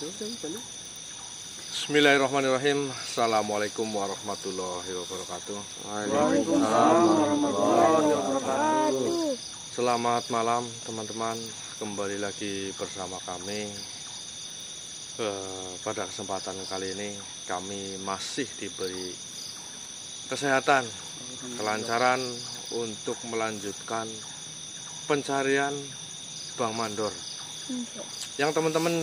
Bismillahirrahmanirrahim. Assalamualaikum warahmatullahi wabarakatuh. Waalaikumsalam warahmatullahi wabarakatuh. Selamat malam teman-teman. Kembali lagi bersama kami. Pada kesempatan kali ini kami masih diberi kesehatan, kelancaran untuk melanjutkan pencarian Bang Mandor. Yang teman-teman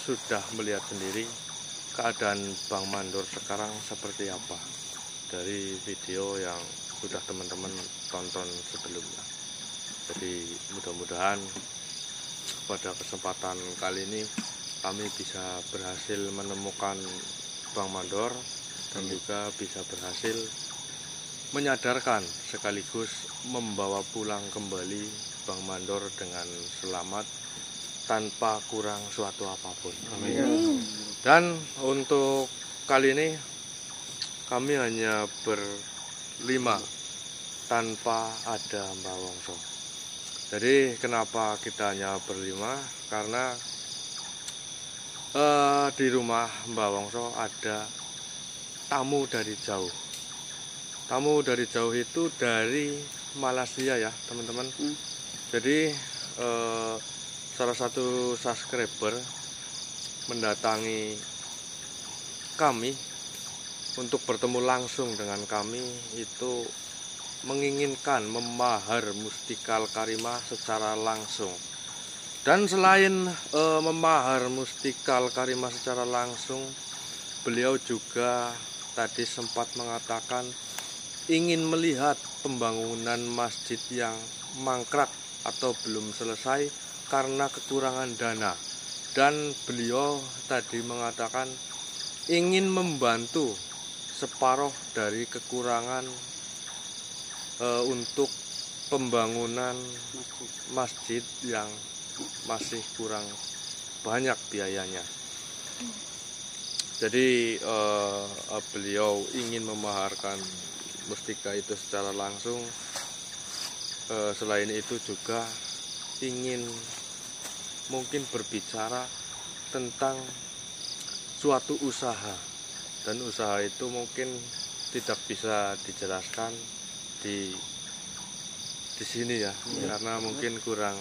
sudah melihat sendiri keadaan Bang Mandor sekarang seperti apa dari video yang sudah teman-teman tonton sebelumnya. Jadi mudah-mudahan pada kesempatan kali ini kami bisa berhasil menemukan Bang Mandor dan juga bisa berhasil menyadarkan sekaligus membawa pulang kembali Bang Mandor dengan selamat tanpa kurang suatu apapun. Amin. Dan untuk kali ini kami hanya berlima tanpa ada Mbak Wongso. Jadi kenapa kita hanya berlima? Karena di rumah Mbak Wongso ada tamu dari jauh. Tamu dari jauh itu dari Malaysia ya teman-teman. Jadi salah satu subscriber mendatangi kami untuk bertemu langsung dengan kami, itu menginginkan memahar Mustikal Karimah secara langsung. Dan selain memahar Mustikal Karimah secara langsung, beliau juga tadi sempat mengatakan ingin melihat pembangunan masjid yang mangkrak atau belum selesai karena kekurangan dana. Dan beliau tadi mengatakan ingin membantu separuh dari kekurangan untuk pembangunan masjid yang masih kurang banyak biayanya. Jadi beliau ingin memaharkan mustika itu secara langsung. Selain itu juga ingin mungkin berbicara tentang suatu usaha, dan usaha itu mungkin tidak bisa dijelaskan di sini ya, karena mungkin kurang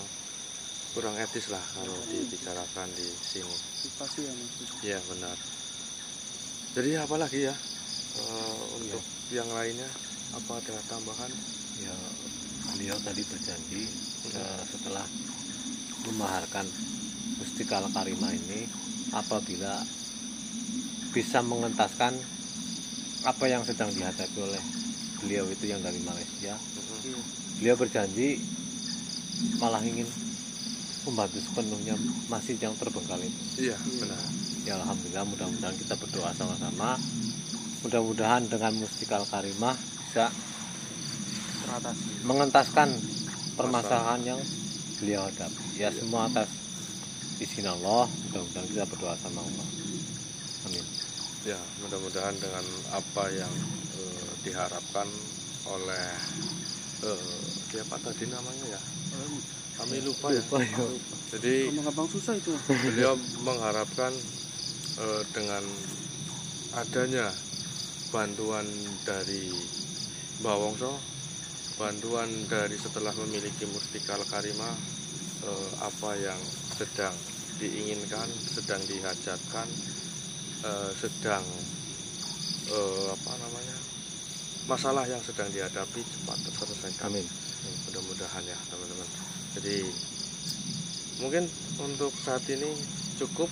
etis lah kalau dibicarakan di sini. Ya benar. Jadi apalagi ya untuk yang lainnya, apa ada tambahan? Ya, beliau tadi berjanji setelah memaharkan Mustikal Karimah ini, apabila bisa mengentaskan apa yang sedang dihadapi oleh beliau itu yang dari Malaysia, beliau berjanji malah ingin membantu sepenuhnya masjid yang terbengkalai itu. Iya benar. Ya alhamdulillah, mudah-mudahan kita berdoa sama-sama, mudah-mudahan dengan Mustikal Karimah bisa mengentaskan permasalahan yang beliau hadapi. Ya semua atas izin Allah, mudah-mudahan kita berdoa sama Allah. Amin. Ya mudah-mudahan dengan apa yang diharapkan oleh siapa tadi namanya ya? Kami lupa ya. Jadi susah itu. beliau mengharapkan dengan adanya bantuan dari Mbak Wongso, bantuan dari setelah memiliki Mustikal Karimah, apa yang sedang diinginkan, sedang dihajatkan, sedang masalah yang sedang dihadapi cepat terselesaikan. Amin. Mudah-mudahan ya teman-teman. Jadi mungkin untuk saat ini cukup,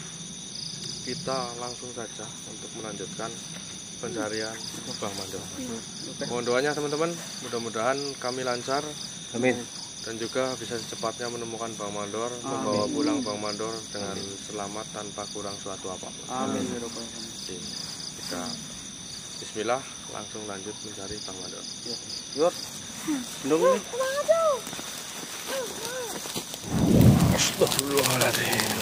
kita langsung saja untuk melanjutkan pencarian Bang Mandor. Mohon doanya teman-teman, mudah-mudahan kami lancar. Amin. Dan juga bisa secepatnya menemukan Bang Mandor, membawa pulang Bang Mandor dengan selamat tanpa kurang suatu apapun. Amin. Jadi, kita bismillah langsung lanjut mencari Bang Mandor. Yuk. Nunggu. Astagfirullahaladzim.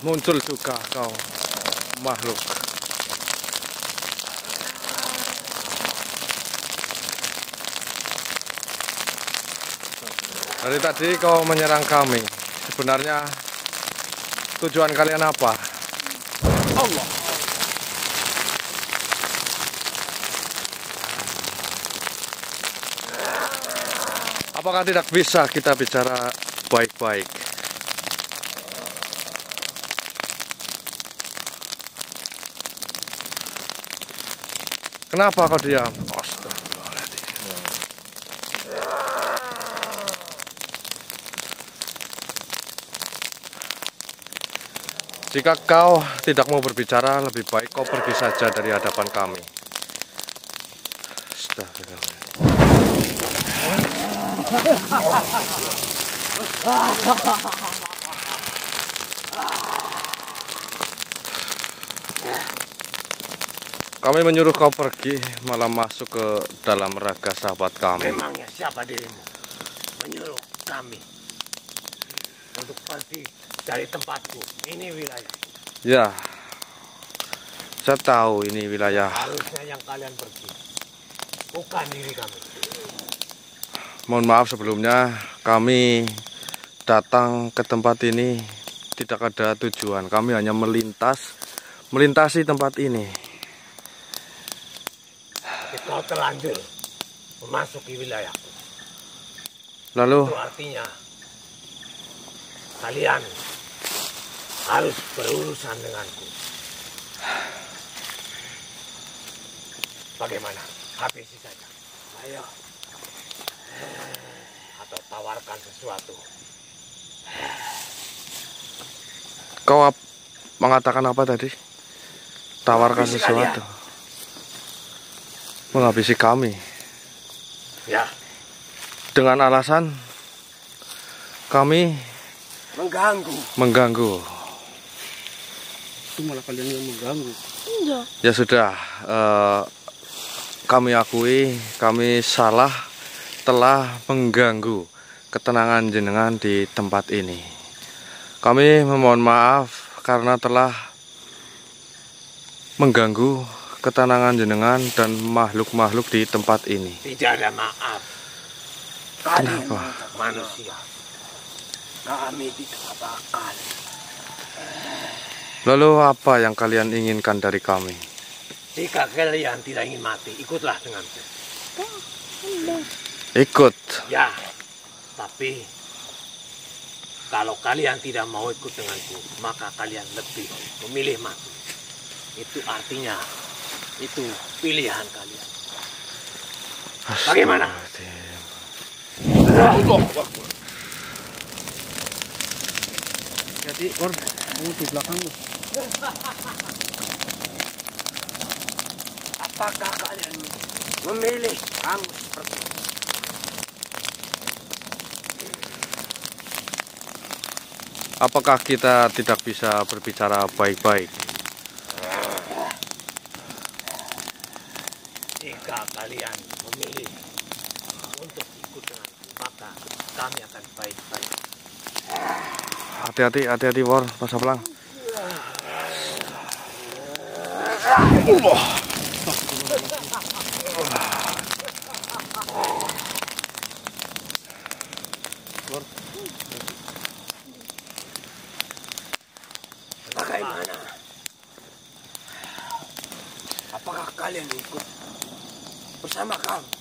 Muncul juga kau makhluk. Dari tadi kau menyerang kami. Sebenarnya Tujuan kalian apa? Allah. Apakah tidak bisa kita bicara baik-baik? Kenapa kau diam? Astagfirullahaladzim. Jika kau tidak mau berbicara, lebih baik kau pergi saja dari hadapan kami. Astagfirullahaladzim. Kami menyuruh kau pergi, malah masuk ke dalam raga sahabat kami. Memangnya siapa dirimu menyuruh kami untuk pergi dari tempatku? Ini wilayah. Ya, saya tahu ini wilayah. Harusnya yang kalian pergi, bukan diri kami. Mohon maaf sebelumnya, kami datang ke tempat ini tidak ada tujuan. Kami hanya melintasi tempat ini. Tapi kau terlanjur memasuki wilayahku. Lalu, Itu artinya kalian harus berurusan denganku. Bagaimana? Habisi saja. Ayo. Atau tawarkan sesuatu. kau mengatakan apa tadi? Tawarkan Menghabisi sesuatu. Menghabisi kami. Ya, Dengan alasan kami mengganggu. Itu malah kalian yang mengganggu. Ya sudah, kami akui kami salah telah mengganggu ketenangan jenengan di tempat ini. Kami memohon maaf karena telah mengganggu ketenangan jenengan dan makhluk-makhluk di tempat ini. tidak ada maaf. Kalian manusia. Kami tidak apa-apa. Lalu apa yang kalian inginkan dari kami? Jika kalian tidak ingin mati, ikutlah denganku. Ikut. Ya, tapi kalau kalian tidak mau ikut denganku, maka kalian lebih memilih mati. Itu artinya, itu pilihan kalian. Bagaimana? Jadi, Or, kamu di belakangmu. Apakah kalian memilih kamu seperti itu? Apakah kita tidak bisa berbicara baik-baik? Jika kalian memilih untuk ikut denganku, maka kami akan baik-baik. Hati-hati, War, masa pelang. Bagaimana? Apakah kalian ikut bersama kami?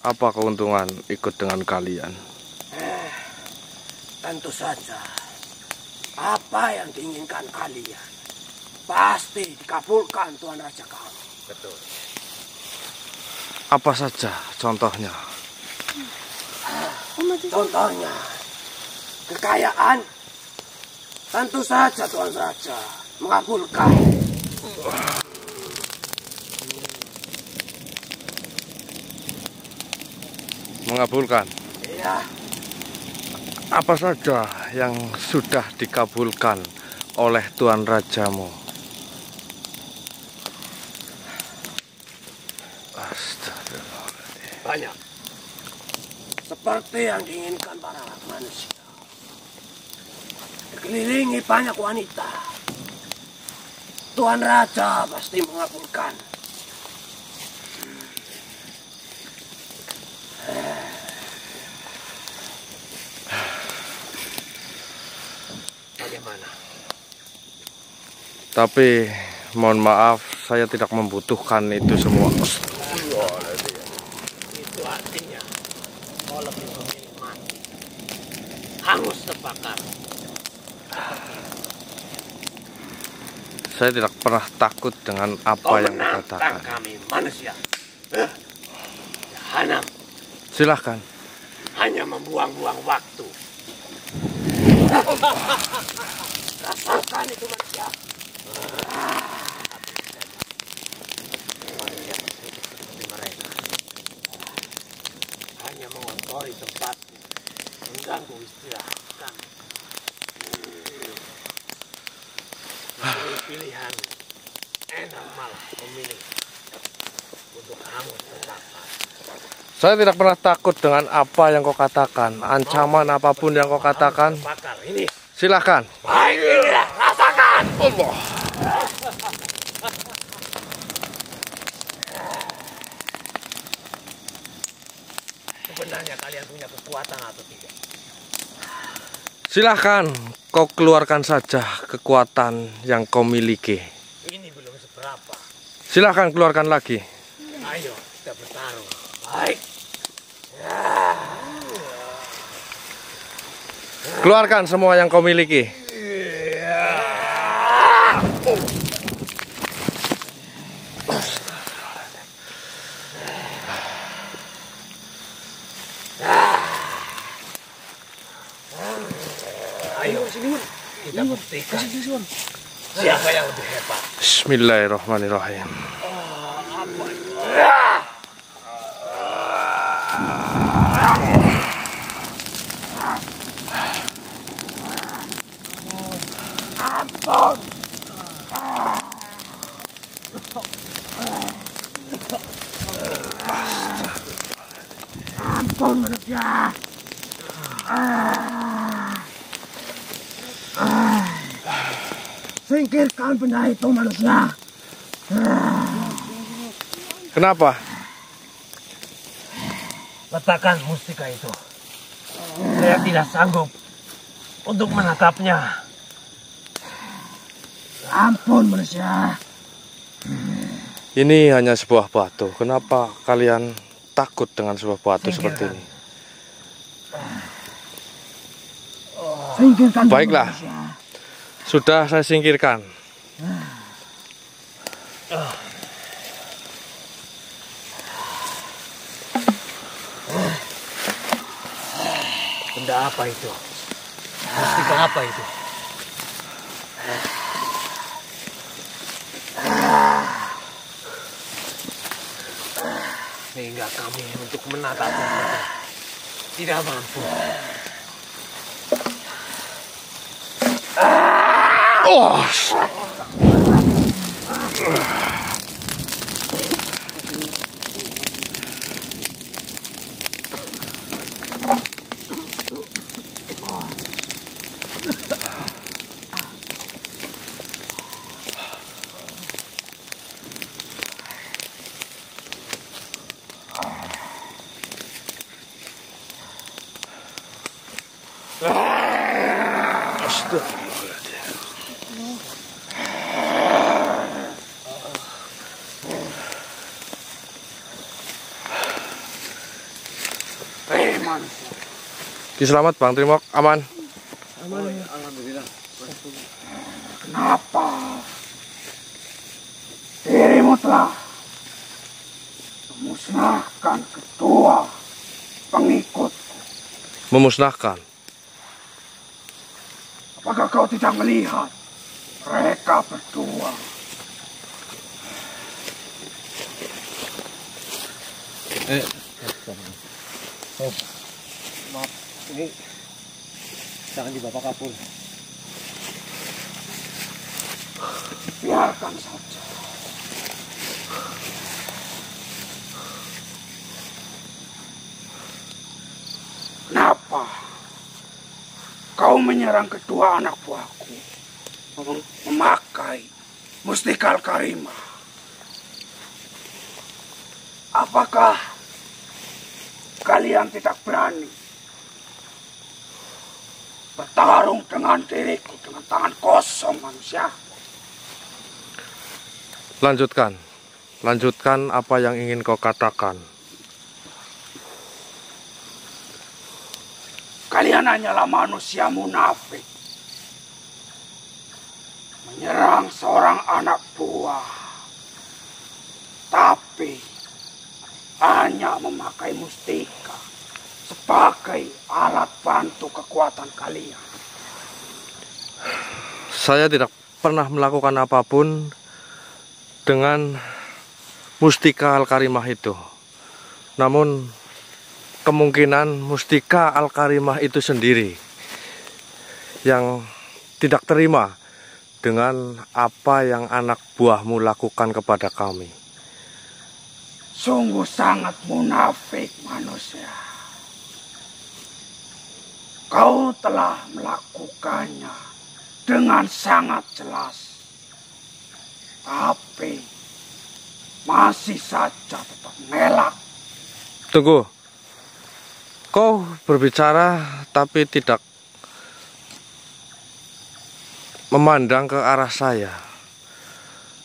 Apa keuntungan ikut dengan kalian? Tentu saja, apa yang diinginkan kalian pasti dikabulkan Tuan Raja kami. Betul. Apa saja contohnya? Contohnya, kekayaan. Tentu saja Tuan Raja mengabulkan. Mengabulkan? Iya. Apa saja yang sudah dikabulkan oleh Tuan Rajamu? Astagfirullahaladzim. Banyak. Seperti yang diinginkan para manusia. Dikelilingi banyak wanita. Tuan Raja pasti mengabulkan. bagaimana? Tapi mohon maaf, saya tidak membutuhkan itu semua. Itu artinya kau lebih memilih mati, hangus terbakar. Saya tidak pernah takut dengan apa Kau yang menantang dikatakan. kami manusia. Jahanam Silahkan. hanya membuang-buang waktu. Rasakan itu manusia. Manusia seperti mereka hanya mengotori tempat, mengganggu istirahat kami. Memilih pilihan enak malah memilih untuk hangus terbakar. Saya tidak pernah takut dengan apa yang kau katakan. Ancaman apapun yang kau katakan, Terbakar ini. silahkan. Baik, inilah rasakan. Allah. Sebenarnya kalian punya kekuatan atau tidak? Silahkan kau keluarkan saja kekuatan yang kau miliki. Ini belum seberapa. Silahkan keluarkan lagi. Ayo kita bertarung. Baik. Keluarkan semua yang kau miliki. Ayo kita buktikan siapa yang lebih hebat. Bismillahirrahmanirrahim. Ampun manusia. Singkirkan benda itu manusia. Kenapa? Letakkan mustika itu. Saya tidak sanggup untuk menatapnya. Ampun manusia. Ini hanya sebuah batu. Kenapa kalian takut dengan sebuah batu seperti ini? Singkirkan Baiklah. Sudah saya singkirkan. Benda apa itu? Mustika apa itu? Sehingga kami untuk menatapnya saja tidak mampu. Oh. Ki selamat Bang Trimok, aman. Alhamdulillah. Kenapa? Dirimu telah memusnahkan ketua pengikut. Memusnahkan. Apakah kau tidak melihat mereka berdua? Maaf, ini jangan dibawa kabur. Biarkan saja. Kenapa kau menyerang kedua anak buahku memakai mustika Al-Karimah? Apakah kalian tidak berani bertarung dengan diriku dengan tangan kosong manusia. Lanjutkan apa yang ingin kau katakan. Kalian hanyalah manusia munafik. Menyerang seorang anak buah. Tapi hanya memakai mustika sebagai alat bantu kekuatan kalian. Saya tidak pernah melakukan apapun dengan mustika Al-Karimah itu. Namun kemungkinan mustika Al-Karimah itu sendiri yang tidak terima dengan apa yang anak buahmu lakukan kepada kami. Sungguh sangat munafik manusia. Kau telah melakukannya dengan sangat jelas. Tapi masih saja tetap mengelak. Tunggu. Kau berbicara tapi tidak memandang ke arah saya.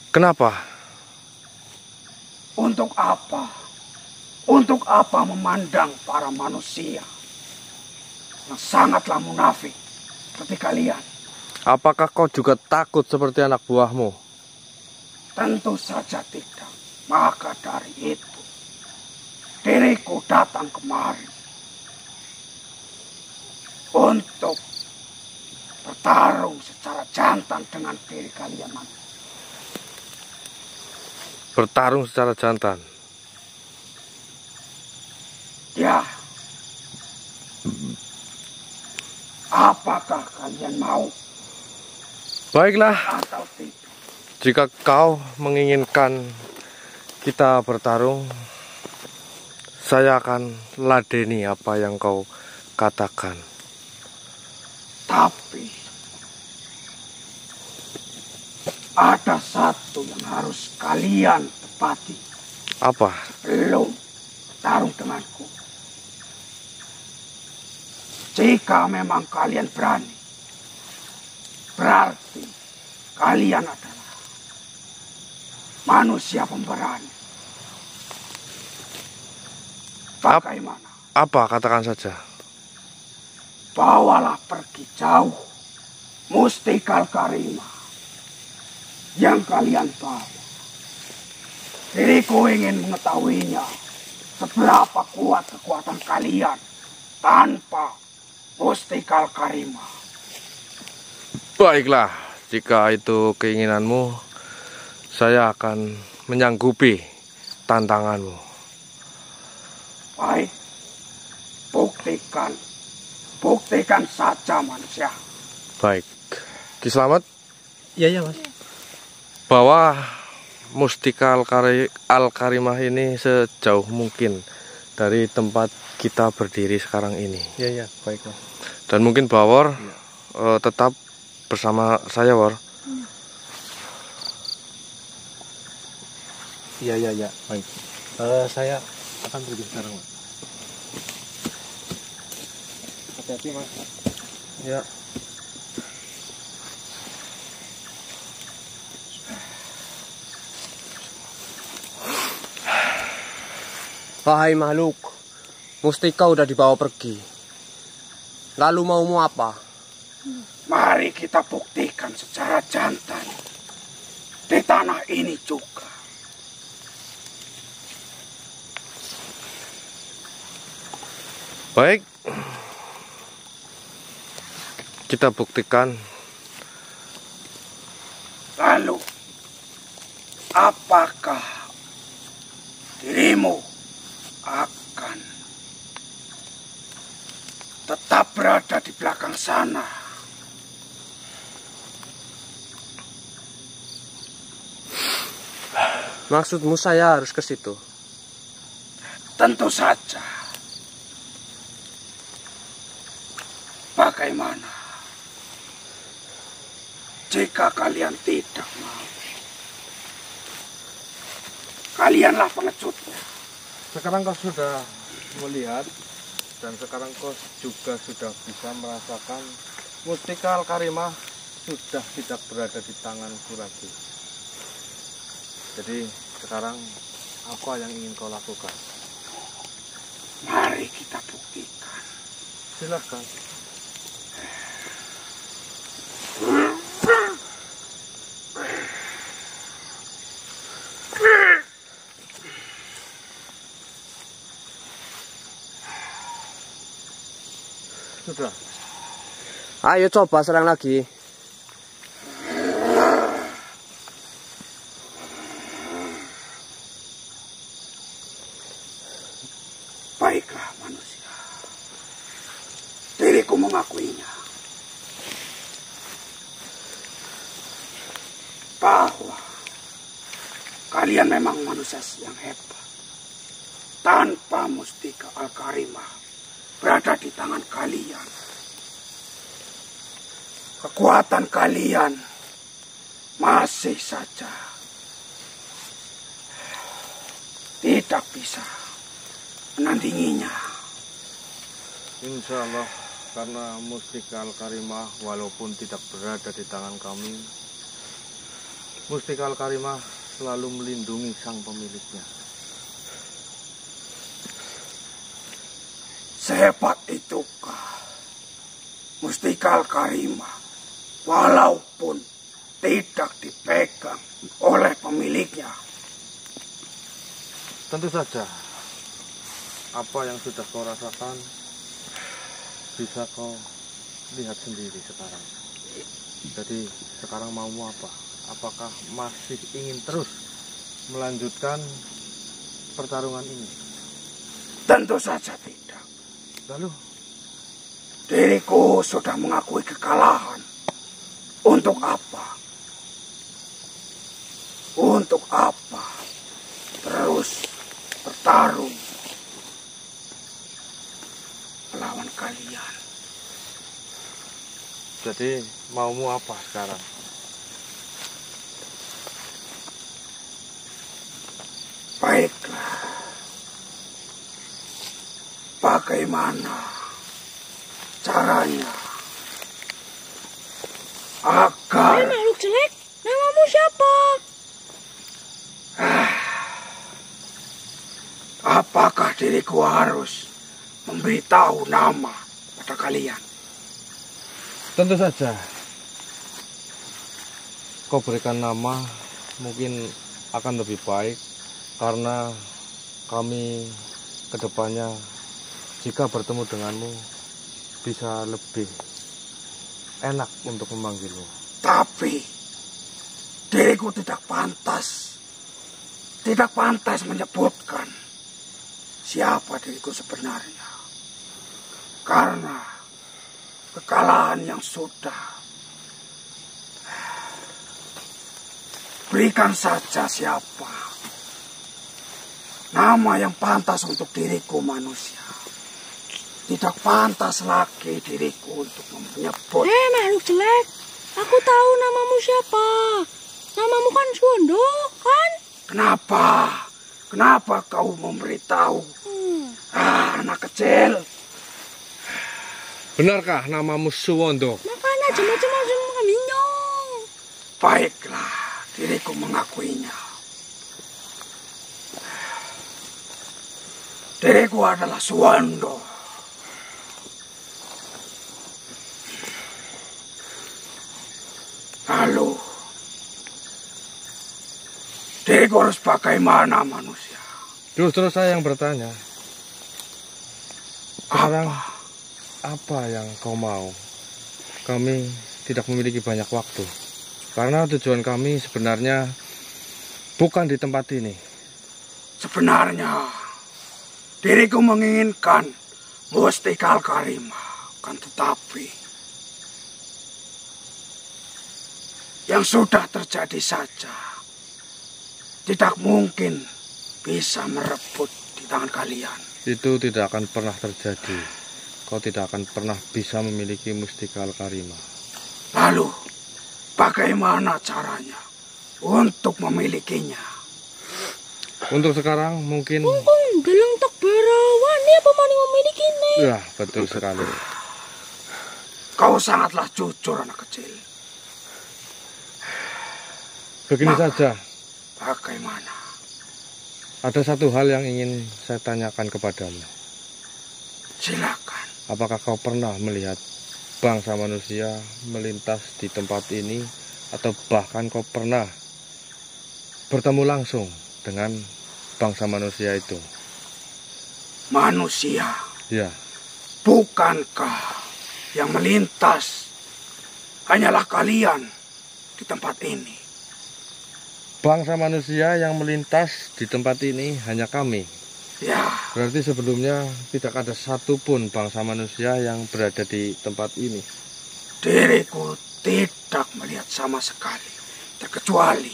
Kenapa? Untuk apa? Untuk apa memandang para manusia yang sangatlah munafik seperti kalian? Apakah kau juga takut seperti anak buahmu? Tentu saja tidak. Maka dari itu, diriku datang kemari untuk bertarung secara jantan dengan diri kalian. Bertarung secara jantan. Ya. Apakah kalian mau? Baiklah, Atau tidak? jika kau menginginkan kita bertarung, saya akan ladeni apa yang kau katakan. Tapi ada satu yang harus kalian tepati. Apa? Belum bertarung denganku. Jika memang kalian berani, berarti kalian adalah manusia pemberani. Bagaimana? Apa? Katakan saja. Bawalah pergi jauh mustika Al-Karimah yang kalian bawa. Diriku ingin mengetahuinya seberapa kuat kekuatan kalian tanpa mustika Al-Karimah. Baiklah, jika itu keinginanmu, saya akan menyanggupi tantanganmu. Baik, buktikan saja manusia. Baik, Ki Slamet, Iya Mas. bawa mustika Al-Karimah ini sejauh mungkin dari tempat kita berdiri sekarang ini. Iya baik Mas. Dan mungkin Bawor tetap bersama saya, Wor. Iya baik. Saya akan pergi sekarang Mas. Hati-hati Mas. Ya. Wahai makhluk, mustika udah dibawa pergi. Lalu maumu apa? Mari kita buktikan secara jantan di tanah ini juga. Baik. Kita buktikan. Lalu, apakah dirimu akan tetap berada di belakang sana? Maksudmu saya harus ke situ? Tentu saja. Bagaimana jika kalian tidak mau? Kalianlah pengecutnya. Sekarang kau sudah melihat dan sekarang kau juga sudah bisa merasakan Mustika Al-Karimah sudah tidak berada di tanganku lagi. Jadi sekarang apa yang ingin kau lakukan? Mari kita buktikan. Silahkan. Sudah. Ayo coba serang lagi. Baiklah manusia. Diriku mengakuinya. Bahwa kalian memang manusia yang hebat. Tanpa mustika Al-Karimah berada di tangan kalian, kekuatan kalian masih saja tidak bisa menandinginya. Insya Allah, karena mustika Al-Karimah walaupun tidak berada di tangan kami, mustika Al-Karimah selalu melindungi sang pemiliknya. Sehebat itukah mustika Al-Karimah walaupun tidak dipegang oleh pemiliknya? Tentu saja, apa yang sudah kau rasakan bisa kau lihat sendiri sekarang. Jadi sekarang maumu apa? Apakah masih ingin terus melanjutkan pertarungan ini? Tentu saja tidak. Lalu, Diriku sudah mengakui kekalahan. Untuk apa? Untuk apa terus bertarung melawan kalian? jadi maumu apa sekarang? Baiklah. Bagaimana caranya agar... Makhluk jelek, namamu siapa? Apakah diriku harus memberitahu nama pada kalian? Tentu saja. Kau berikan nama mungkin akan lebih baik karena kami kedepannya jika bertemu denganmu bisa lebih enak untuk memanggilmu. Tapi diriku tidak pantas menyebutkan siapa diriku sebenarnya. Karena kekalahan yang sudah. Berikan saja siapa nama yang pantas untuk diriku manusia. Tidak pantas lagi diriku untuk menyebut. Makhluk jelek, aku tahu namamu siapa. Namamu kan Suwondo, kan? Kenapa kau memberitahu? Anak kecil. Benarkah namamu Suwondo? Makanya macam-macam kaminya. Baiklah, diriku mengakuinya. Diriku adalah Suwondo. Lalu, diriku harus bagaimana manusia? Justru saya yang bertanya. Sekarang apa yang kau mau? Kami tidak memiliki banyak waktu. Karena tujuan kami sebenarnya bukan di tempat ini. Sebenarnya, diriku menginginkan mustika Al-Karimah. Kan tetapi, yang sudah terjadi saja tidak mungkin bisa merebut di tangan kalian. Itu tidak akan pernah terjadi. Kau tidak akan pernah bisa memiliki mustika Al-Karimah. Lalu, bagaimana caranya untuk memilikinya? Untuk sekarang mungkin... Dalang tak berawan ya pemaning memiliki ini. Ya, betul sekali. Kau sangatlah jujur anak kecil. Begini saja, Bagaimana? ada satu hal yang ingin saya tanyakan kepadamu. Silakan. Apakah kau pernah melihat bangsa manusia melintas di tempat ini, atau bahkan kau pernah bertemu langsung dengan bangsa manusia itu? Manusia, Ya, bukankah yang melintas hanyalah kalian di tempat ini? bangsa manusia yang melintas di tempat ini hanya kami. Ya, Berarti sebelumnya tidak ada satupun bangsa manusia yang berada di tempat ini. diriku tidak melihat sama sekali, terkecuali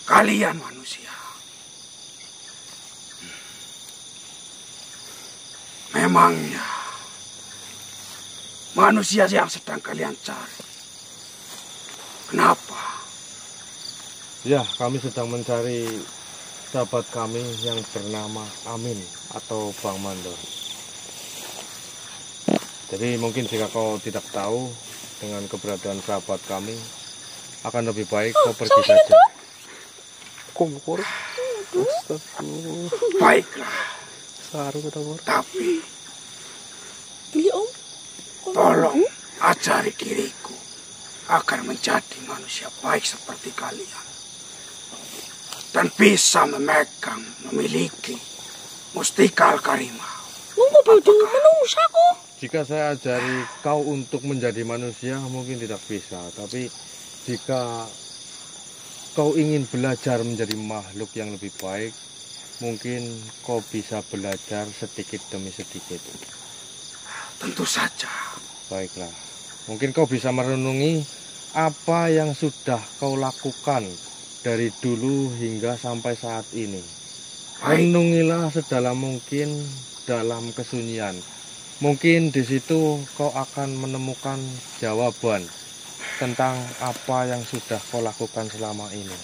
kalian manusia. Memangnya manusia yang sedang kalian cari, kenapa? Ya, kami sedang mencari sahabat kami yang bernama Amin atau Bang Mandor. Jadi mungkin jika kau tidak tahu dengan keberadaan sahabat kami, akan lebih baik kau pergi saja. Kumpul. Baiklah, Saru kita bor. tapi Iya om. tolong ajari diriku agar menjadi manusia baik seperti kalian. Dan bisa memiliki mustika Al-Karimah. Monggo bodoh menungsa kok. Jika saya ajari kau untuk menjadi manusia, mungkin tidak bisa. Tapi jika kau ingin belajar menjadi makhluk yang lebih baik, mungkin kau bisa belajar sedikit demi sedikit. Tentu saja. Baiklah, mungkin kau bisa merenungi apa yang sudah kau lakukan dari dulu hingga sampai saat ini. Baik. Renungilah sedalam mungkin dalam kesunyian. Mungkin di situ kau akan menemukan jawaban tentang apa yang sudah kau lakukan selama ini.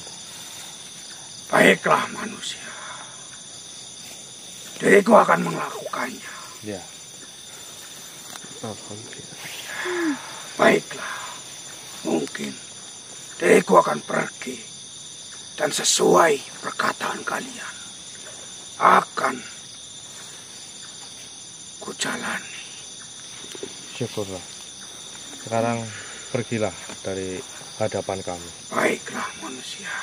Baiklah manusia. Diriku akan melakukannya. Ya, Baiklah. Mungkin diriku akan pergi. Dan sesuai perkataan kalian, akan kujalani. syukurlah. Sekarang pergilah dari hadapan kami. Baiklah manusia.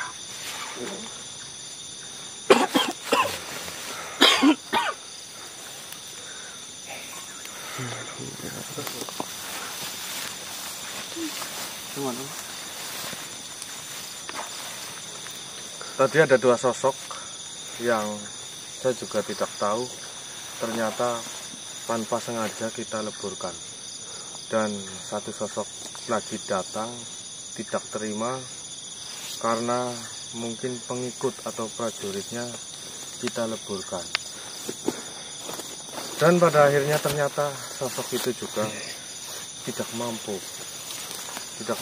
Tadi ada dua sosok yang saya juga tidak tahu, ternyata tanpa sengaja kita leburkan. Dan satu sosok lagi datang tidak terima karena mungkin pengikut atau prajuritnya kita leburkan. Dan pada akhirnya ternyata sosok itu juga tidak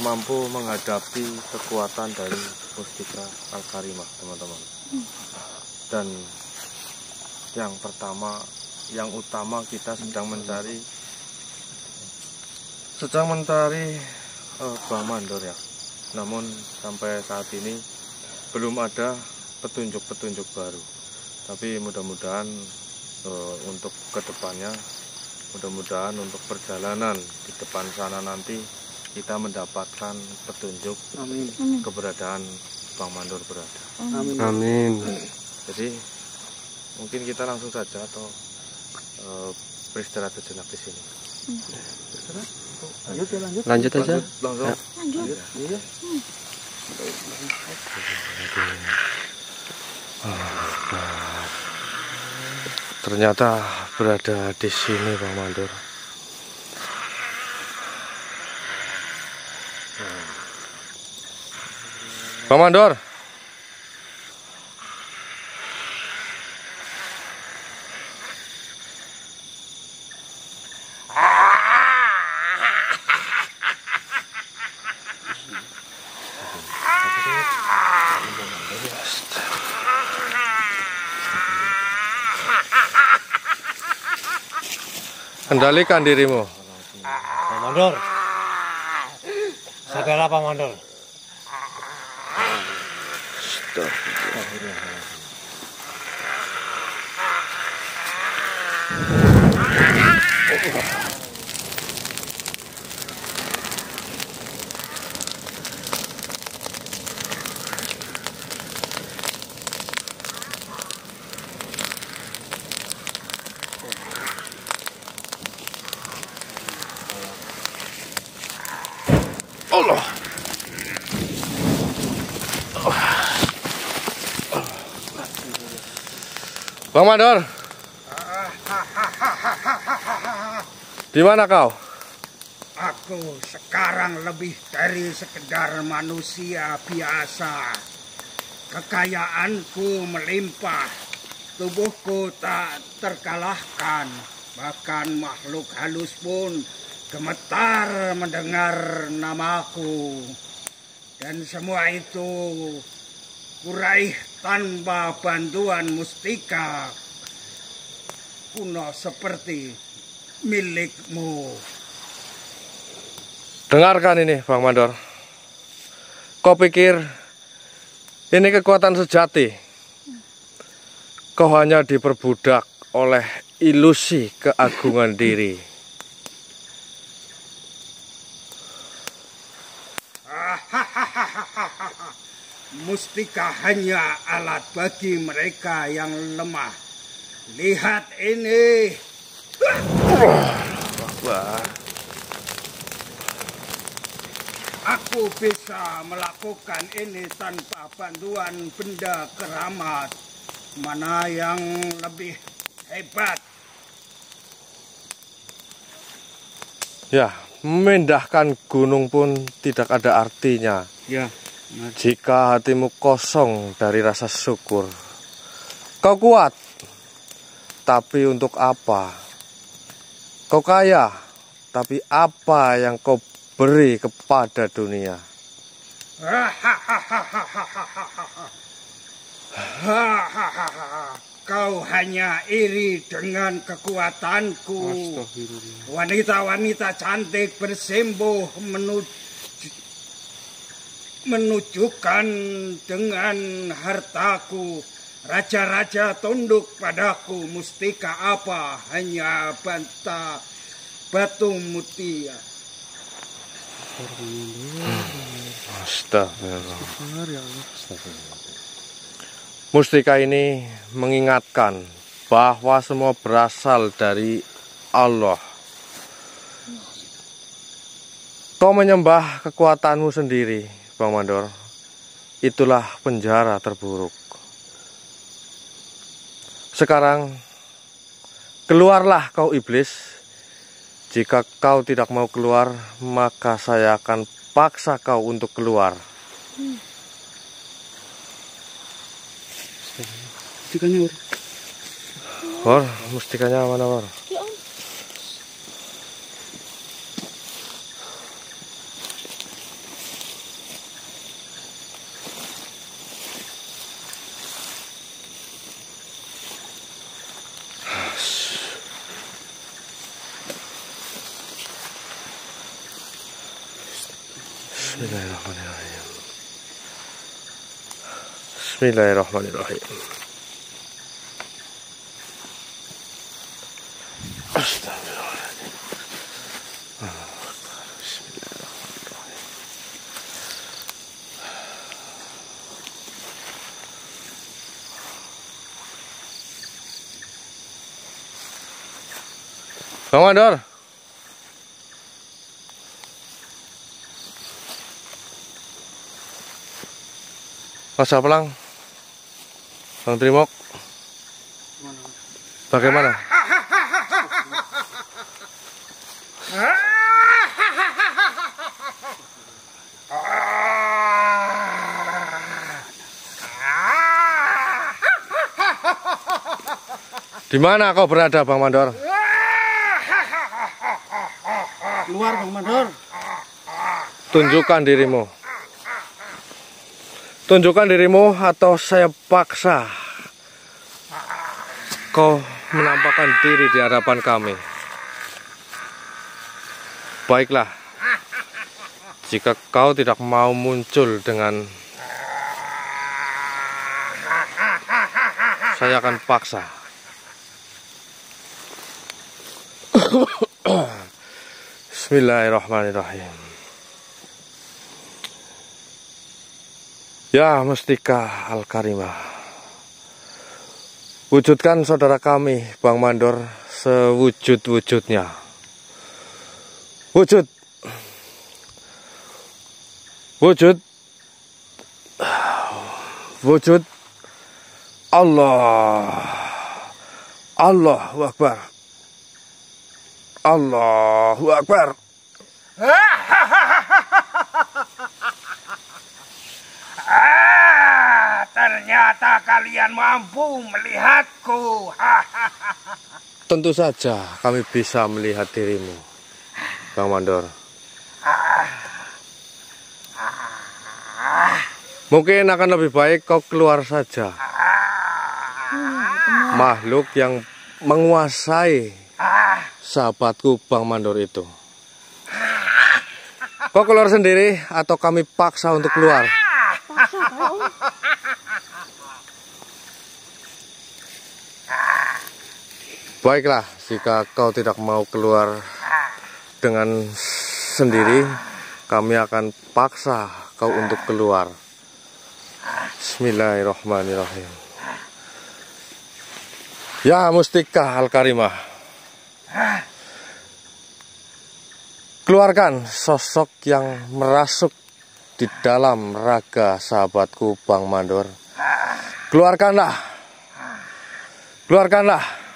mampu menghadapi kekuatan dari mustika Al-Karimah, teman-teman. Dan yang pertama, yang utama kita sedang mencari Bang Mandor ya. Namun sampai saat ini belum ada petunjuk-petunjuk baru. Tapi mudah-mudahan untuk kedepannya, mudah-mudahan untuk perjalanan di depan sana nanti kita mendapatkan petunjuk keberadaan Bang Mandor berada. Amin. Jadi mungkin kita langsung saja atau beristirahat sejenak di sini. Lanjut aja. Langsung. Lanjut. Ternyata berada di sini Bang Mandor. Bang Mandor. Kendalikan dirimu. Mandor. Sadarlah Pak Mandor. Allah. Bang Mandor. Di mana kau? Aku sekarang lebih dari sekedar manusia biasa. Kekayaanku melimpah, tubuhku tak terkalahkan. Bahkan makhluk halus pun gemetar mendengar namaku. Dan semua itu kuraih tanpa bantuan mustika kuno seperti milikmu. Dengarkan ini Bang Mandor. Kau pikir ini kekuatan sejati? Kau hanya diperbudak oleh ilusi keagungan diri. Mustika hanya alat bagi mereka yang lemah. Lihat ini. Aku bisa melakukan ini tanpa bantuan benda keramat. Mana yang lebih hebat? Ya, memindahkan gunung pun tidak ada artinya. Ya. Jika hatimu kosong dari rasa syukur. Kau kuat, tapi untuk apa? Kau kaya, tapi apa yang kau beri kepada dunia? Kau hanya iri dengan kekuatanku. Wanita-wanita cantik bersembuh menunjukkan dengan hartaku. Raja-raja tunduk padaku. Mustika apa? Hanya batu mutia. Astagfirullah. Mustika ini mengingatkan bahwa semua berasal dari Allah. Kau menyembah kekuatanmu sendiri, Bang Mandor. Itulah penjara terburuk. Sekarang, keluarlah kau iblis. Jika kau tidak mau keluar, maka saya akan paksa kau untuk keluar. Mustikanya, War, mustikanya mana, War? Bismillahirrahmanirrahim. Bismillahirrahmanirrahim. Astagfirullahaladzim. Bismillahirrahmanirrahim. Bang Mandor. Mas Aplang, Bang Trimok, bagaimana? Di mana kau berada, Bang Mandor? Keluar, Bang Mandor. Tunjukkan dirimu. Tunjukkan dirimu atau saya paksa kau menampakkan diri di hadapan kami. Baiklah, jika kau tidak mau muncul dengan, saya akan paksa. Bismillahirrahmanirrahim. Ya Mustika Al-Karimah, wujudkan saudara kami Bang Mandor sewujud-wujudnya. Wujud, wujud, wujud. Allahu Akbar, Allahu Akbar. Ternyata kalian mampu melihatku. Tentu saja kami bisa melihat dirimu, Bang Mandor. Mungkin akan lebih baik kau keluar saja. Makhluk yang menguasai sahabatku Bang Mandor itu. Kau keluar sendiri atau kami paksa untuk keluar? Paksa kau. Baiklah, jika kau tidak mau keluar dengan sendiri, kami akan paksa kau untuk keluar. Bismillahirrahmanirrahim. Ya Mustika Al-Karimah, keluarkan sosok yang merasuk di dalam raga sahabatku Bang Mandor. Keluarkanlah, keluarkanlah.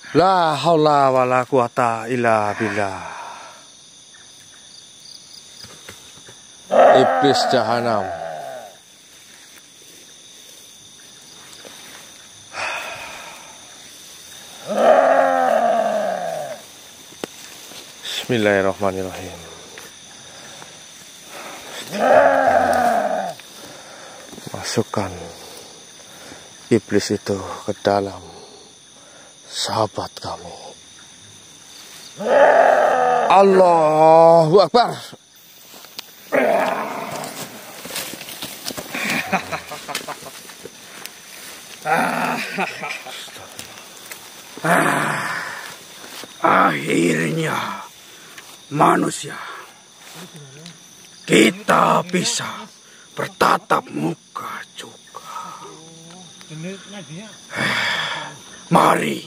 La haula wala quwata illa billah. Iblis jahanam. Bismillahirrahmanirrahim. Masukkan iblis itu ke dalam sahabat kami. Allahu Akbar. Akhirnya manusia, kita bisa bertatap muka juga. Mari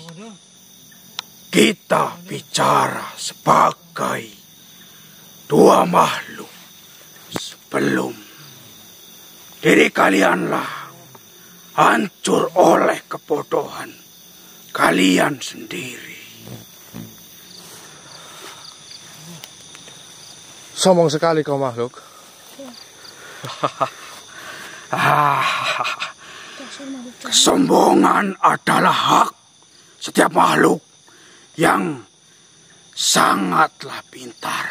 kita bicara sebagai dua makhluk sebelum diri kalianlah hancur oleh kebodohan kalian sendiri. Sombong sekali kau makhluk. Kesombongan adalah hak setiap makhluk yang sangatlah pintar.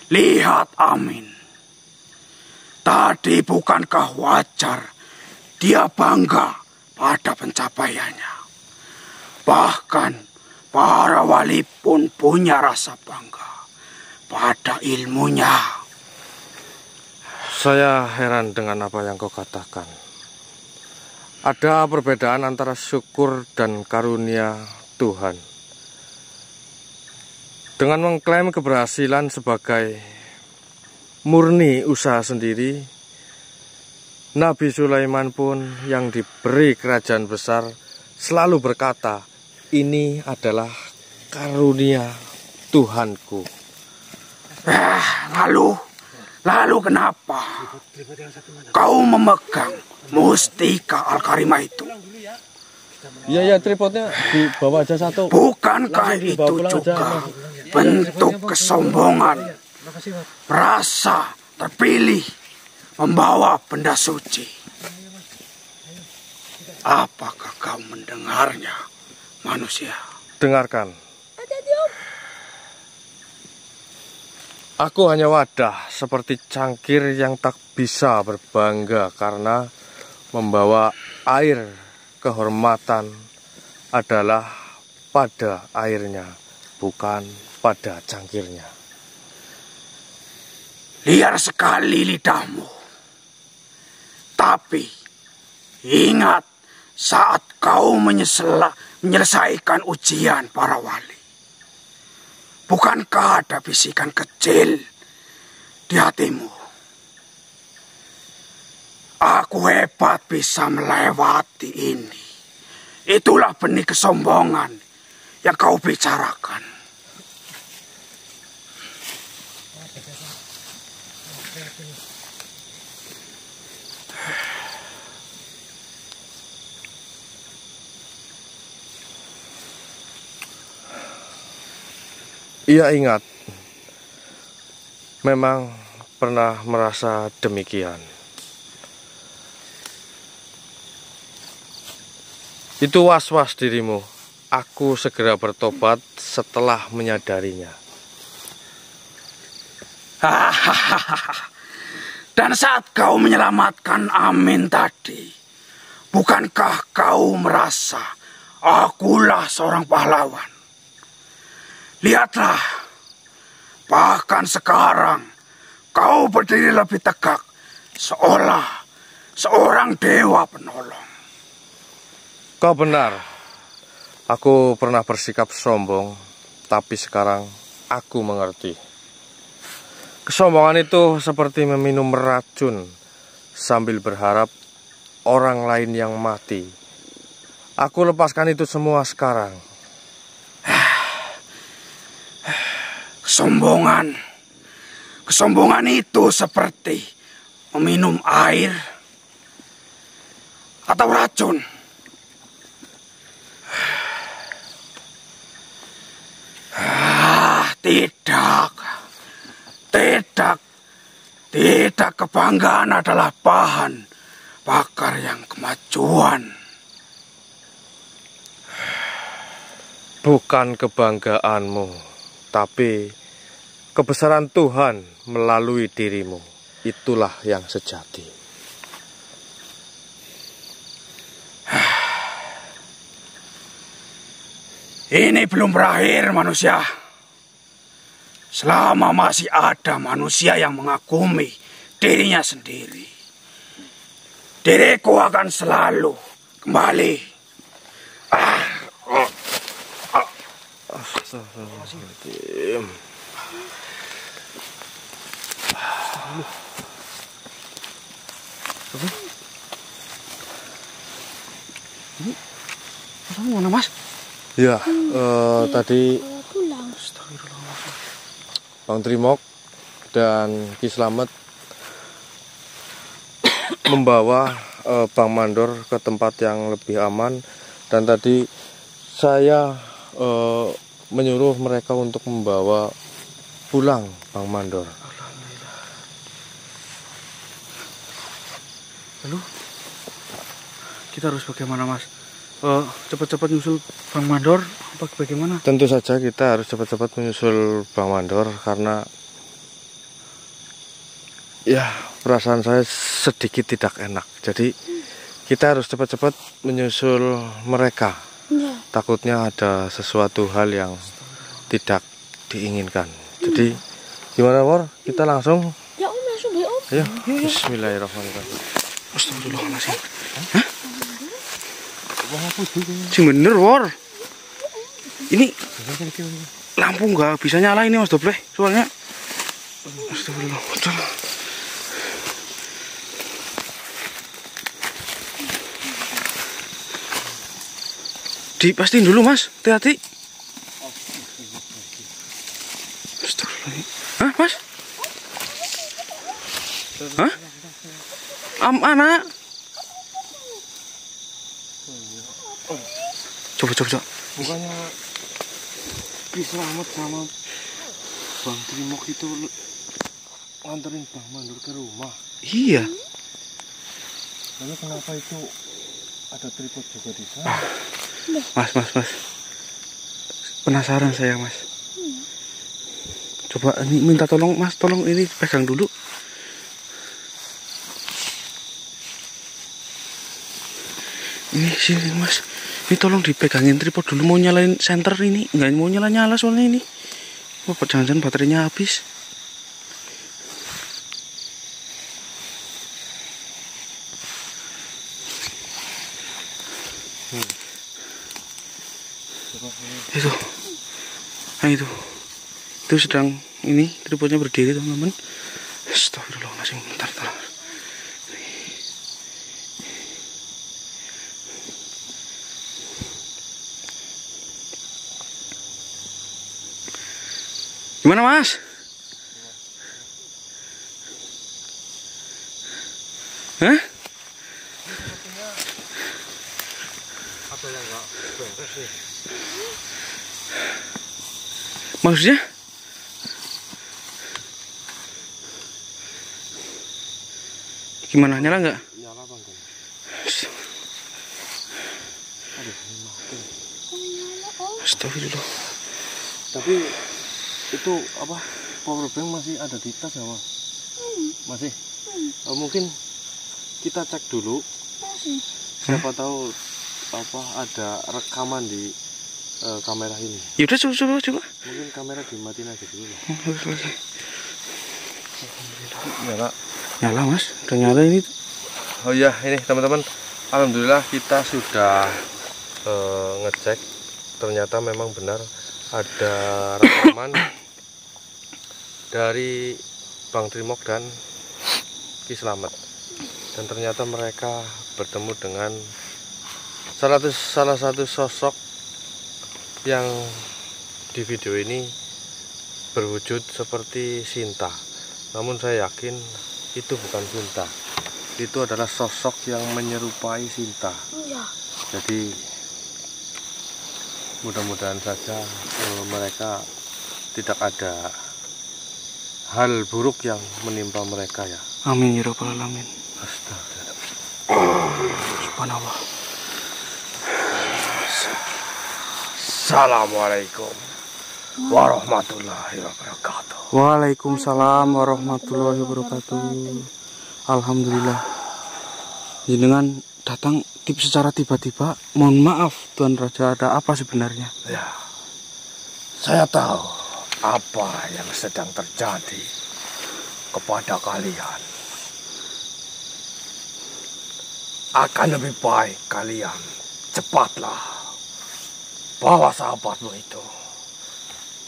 Lihat Amin. Tadi bukankah wajar dia bangga pada pencapaiannya? Bahkan para wali pun punya rasa bangga pada ilmunya. Saya heran dengan apa yang kau katakan. Ada perbedaan antara syukur dan karunia Tuhan. Dengan mengklaim keberhasilan sebagai murni usaha sendiri, Nabi Sulaiman pun yang diberi kerajaan besar selalu berkata, ini adalah karunia Tuhanku. Lalu kenapa kau memegang Mustika Al-Karimah itu? Iya, tripodnya dibawa aja satu. Bukankah itu juga bentuk kesombongan? Merasa terpilih membawa benda suci. Apakah kau mendengarnya, manusia? Dengarkan. Aku hanya wadah seperti cangkir yang tak bisa berbangga karena membawa air. Kehormatan adalah pada airnya, bukan pada cangkirnya. Liar sekali lidahmu. Tapi ingat saat kau menyelesaikan ujian para wali. Bukankah ada bisikan kecil di hatimu? Aku hebat bisa melewati ini. Itulah benih kesombongan yang kau bicarakan. Ia ingat, memang pernah merasa demikian. Itu was-was dirimu. Aku segera bertobat setelah menyadarinya. Dan saat kau menyelamatkan Amin tadi, bukankah kau merasa akulah seorang pahlawan? Lihatlah, bahkan sekarang kau berdiri lebih tegak, seolah seorang dewa penolong. Kau benar, aku pernah bersikap sombong, tapi sekarang aku mengerti. Kesombongan itu seperti meminum racun sambil berharap orang lain yang mati. Aku lepaskan itu semua sekarang. Kesombongan itu seperti meminum air atau racun. Tidak, kebanggaan adalah bahan bakar yang kemajuan. Bukan kebanggaanmu, tapi kebesaran Tuhan melalui dirimu. Itulah yang sejati. Ini belum berakhir, manusia. Selama masih ada manusia yang mengagumi dirinya sendiri, diriku akan selalu kembali. Astagfirullahaladzim. Mana, Mas? Ya, tadi Pulang. Bang Trimok dan Ki Slamet membawa Bang Mandor ke tempat yang lebih aman, dan tadi saya menyuruh mereka untuk membawa pulang Bang Mandor. Lalu kita harus bagaimana, Mas? Cepat-cepat nyusul Bang Mandor apa bagaimana? Tentu saja kita harus cepat-cepat menyusul Bang Mandor, karena ya perasaan saya sedikit tidak enak. Jadi kita harus cepat-cepat menyusul mereka. Ya. Takutnya ada sesuatu hal yang tidak diinginkan. Jadi gimana, Wor? Kita langsung? Ya Om, langsung deh Om. Ya, bismillahirrahmanirrahim. Astagfirullahaladzim. Hah? Sing bener, Wor. Ini lampu nggak bisa nyala ini, Mas Doble. Soalnya astagfirullah. Dipastiin dulu, Mas. Hati-hati. Astagfirullah. Hah, Mas? Hah? Anak. Coba. Bukannya Ki Slamet sama Bang Trimok itu nganterin Bang Mandor ke rumah? Iya. Lalu kenapa itu ada tripod juga di sana? Mas. Penasaran saya, Mas. Coba ini minta tolong, Mas. Tolong ini pegang dulu. Ini sini, Mas. Ini tolong dipegangin tripod dulu, mau nyalain senter ini. Nggak mau nyala-nyala soalnya ini. Wah, jangan-jangan baterainya habis. Itu. Nah itu. Itu sedang ini tripodnya berdiri teman-teman. Astagfirullahaladzim. Bentar. Gimana Mas? Hah? Ada yang nggak beres nih. Maksudnya? Gimana, nyala nggak? Nyala bang. Astagfirullah. Tapi itu apa, power bank masih ada di tas ya Mas? Masih? Mungkin kita cek dulu. Siapa tahu apa ada rekaman di kamera ini. Yaudah coba. Mungkin kamera dimatiin aja dulu. Nyala Mas, udah nyala ini. Oh iya, ini teman-teman, alhamdulillah kita sudah ngecek, ternyata memang benar ada rekaman dari Bang Trimok dan Ki Slamet, dan ternyata mereka bertemu dengan salah satu sosok yang di video ini berwujud seperti Sinta. Namun saya yakin itu bukan Sinta, itu adalah sosok yang menyerupai Sinta. Jadi mudah-mudahan saja mereka tidak ada hal buruk yang menimpa mereka ya. Amin ya rabbal alamin. Astagfirullah. Subhanallah. Assalamualaikum warahmatullahi wabarakatuh. Waalaikumsalam warahmatullahi wabarakatuh. Alhamdulillah. Jenengan datang secara tiba-tiba. Mohon maaf Tuan Raja, ada apa sebenarnya? Ya, saya tahu apa yang sedang terjadi kepada kalian. Akan lebih baik kalian cepatlah bawa sahabatmu itu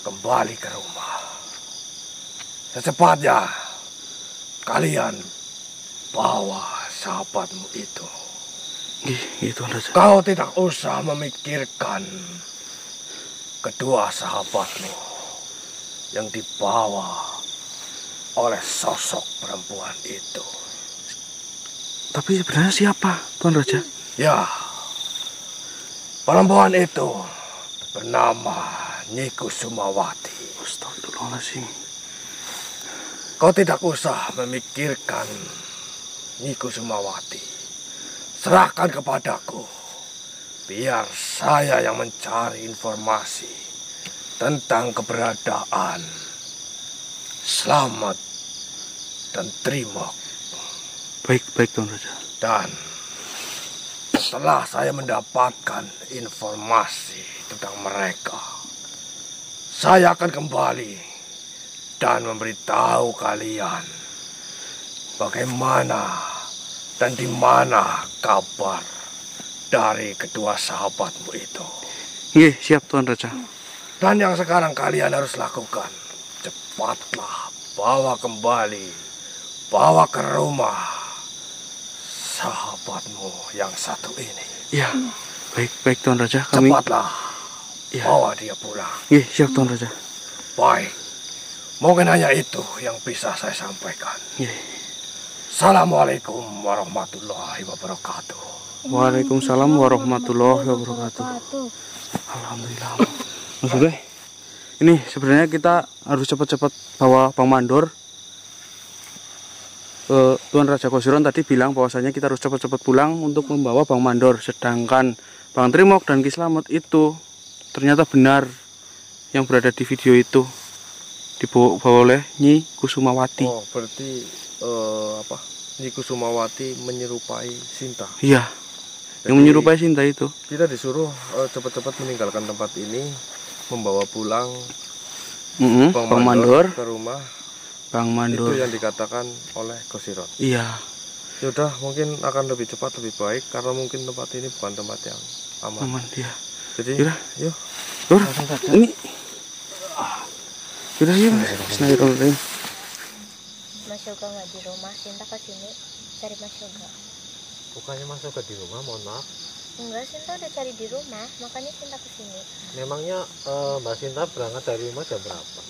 kembali ke rumah. Secepatnya kalian bawa sahabatmu itu. Gitu Raja. Kau tidak usah memikirkan kedua sahabatmu yang dibawa oleh sosok perempuan itu. Tapi sebenarnya siapa Tuan Raja? Ya, perempuan itu bernama Nyi Kusumawati. Astagfirullahaladzim. Kau tidak usah memikirkan Nyi Kusumawati. Serahkan kepadaku. Biar saya yang mencari informasi tentang keberadaan Slamet dan Trimok. Baik Tuan Raja. Dan setelah saya mendapatkan informasi tentang mereka, saya akan kembali dan memberitahu kalian bagaimana dan di mana kabar dari kedua sahabatmu itu. Nggih, siap Tuan Raja. Dan yang sekarang kalian harus lakukan, cepatlah bawa bawa ke rumah sahabatmu yang satu ini. Ya, baik Tuan Raja. Kami Cepatlah bawa dia pulang. Nggih, siap Tuan Raja. Baik, mungkin hanya itu yang bisa saya sampaikan. Nggih. Assalamualaikum warahmatullahi wabarakatuh. Waalaikumsalam warahmatullahi wabarakatuh. Alhamdulillah. Mas Bre, ini sebenarnya kita harus cepat-cepat bawa Bang Mandor. Tuan Raja Kosiron tadi bilang bahwasanya kita harus cepat-cepat pulang untuk membawa Bang Mandor. Sedangkan Bang Trimok dan Ki Slamet itu ternyata benar yang berada di video itu dibawa oleh Nyi Kusumawati. Oh, berarti Nyi Kusumawati menyerupai Sinta. Iya. yang menyerupai Sinta itu. Kita disuruh cepat-cepat meninggalkan tempat ini, membawa pulang Bang Mandor ke rumah. Bang Mandor Itu yang dikatakan oleh Gosirot. iya. Yaudah, mungkin akan lebih cepat, lebih baik, karena mungkin tempat ini bukan tempat yang aman. Dia Jadi Yaudah. yuk Lur, ini udah ya. Bismillahirrahmanirrahim. Mas Yoga nggak di rumah, Sinta ke sini cari Mas Yoga. Bukannya Mas Yoga di rumah, mohon maaf. Enggak, Sinta udah cari di rumah, makanya Sinta ke sini. Memangnya Mbak Sinta berangkat dari rumah jam berapa?